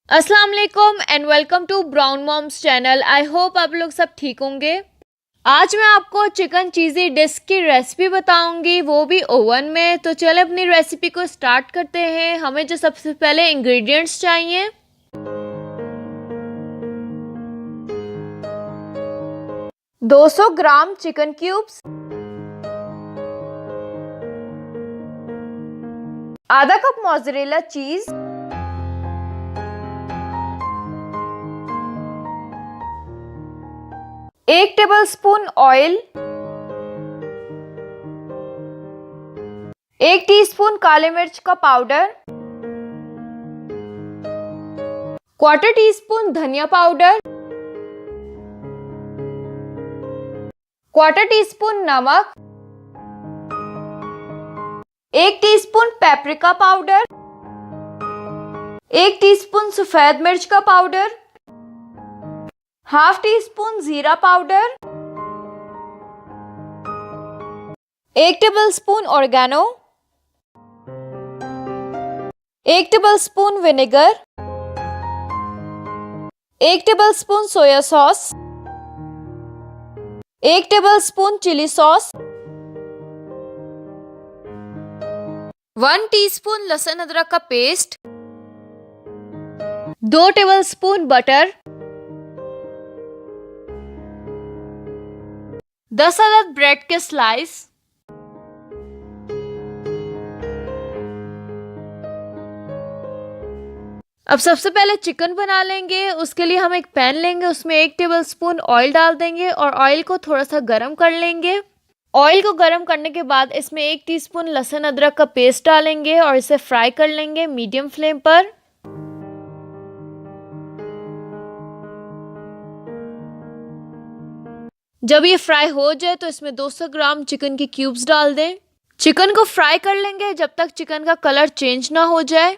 अस्सलाम वालेकुम and welcome to Brown Mom's channel. I hope आप लोग सब ठीक होंगे। आज मैं आपको चिकन चीज़ी डिस्क की रेसिपी बताऊंगी, वो भी ओवन में। तो चले अपनी रेसिपी को स्टार्ट करते हैं। हमें जो सबसे पहले इंग्रेडिएंट्स चाहिए, 200 ग्राम चिकन क्यूब्स, आधा कप मोज़रेला चीज, 1 टेबलस्पून ऑयल, 1 टीस्पून काले मिर्च का पाउडर, 1/4 टीस्पून धनिया पाउडर, 1/4 टीस्पून नमक, 1 टीस्पून पेपरिका पाउडर, 1 टीस्पून सफेद मिर्च का पाउडर, हाफ टी स्पून जीरा powder, 1 tablespoon oregano, 1 tablespoon vinegar, 1 tablespoon soya sauce, 1 tablespoon chilli sauce, 1 teaspoon लहसुन अदरक का पेस्ट, 2 टेबलस्पून बटर, 10 अदद ब्रेड के स्लाइस, अब सबसे पहले चिकन बना लेंगे। उसके लिए हम एक पैन लेंगे, उसमें 1 टेबलस्पून ऑयल डाल देंगे और ऑयल को थोड़ा सा गर्म कर लेंगे। ऑयल को गर्म करने के बाद इसमें 1 टीस्पून लहसुन अदरक का पेस्ट डालेंगे और इसे फ्राई कर लेंगे मीडियम फ्लेम पर। जब ये फ्राई हो जाए तो इसमें 200 ग्राम चिकन के क्यूब्स डाल दें। चिकन को फ्राई कर लेंगे जब तक चिकन का कलर चेंज ना हो जाए।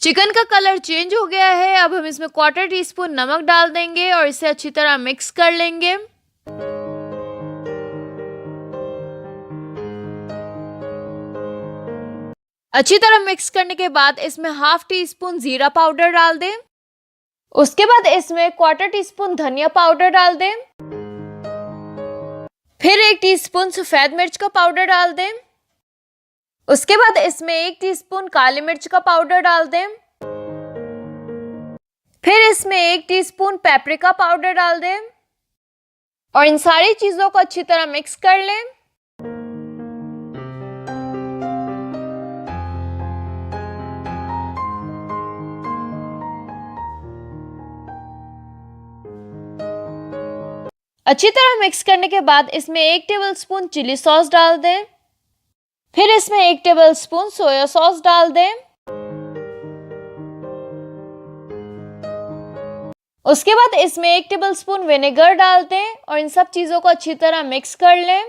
चिकन का कलर चेंज हो गया है। अब हम इसमें 1/4 टीस्पून नमक डाल देंगे और इसे अच्छी तरह मिक्स कर लेंगे। अच्छी तरह मिक्स करने के बाद इसमें हाफ टी स्पून जीरा पाउडर डाल दें। उसके बाद इसमें 1/4 टीस्पून धनिया पाउडर डाल दें। फिर 1 टीस्पून सफेद मिर्च का पाउडर डाल दें। उसके बाद इसमें 1 टीस्पून काली मिर्च का पाउडर डाल दें। फिर इसमें 1 टीस्पून पेपरिका पाउडर डाल दें और इन सारी चीजों को अच्छी तरह मिक्स कर लें। अच्छी तरह मिक्स करने के बाद इसमें 1 टेबलस्पून चिली सॉस डाल दें। फिर इसमें 1 टेबलस्पून सोया सॉस डाल दें। उसके बाद इसमें 1 टेबलस्पून विनेगर डाल दें और इन सब चीजों को अच्छी तरह मिक्स कर लें।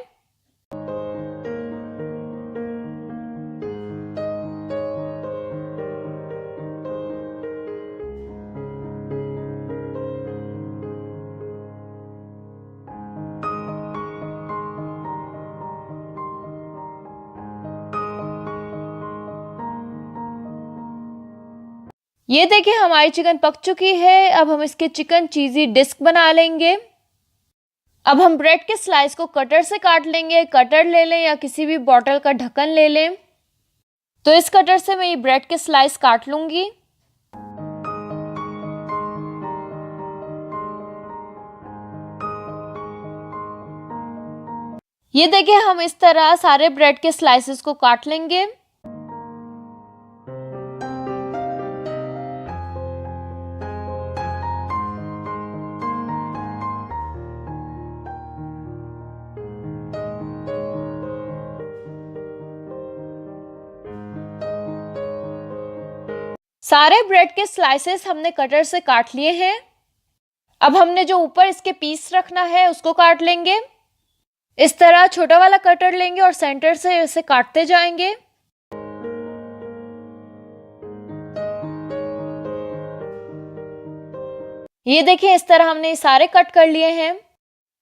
ये देखिए हमारी चिकन पक चुकी है। अब हम इसके चिकन चीज़ी डिस्क बना लेंगे। अब हम ब्रेड के स्लाइस को कटर से काट लेंगे। कटर ले लें या किसी भी बॉटल का ढक्कन ले लें। तो इस कटर से मैं ये ब्रेड के स्लाइस काट लूंगी। ये देखिए हम इस तरह सारे ब्रेड के स्लाइसेस को काट लेंगे। सारे ब्रेड के स्लाइसेस हमने कटर से काट लिए हैं। अब हमने जो ऊपर इसके पीस रखना है उसको काट लेंगे। इस तरह छोटा वाला कटर लेंगे और सेंटर से इसे काटते जाएंगे। ये देखिए इस तरह हमने सारे कट कर लिए हैं।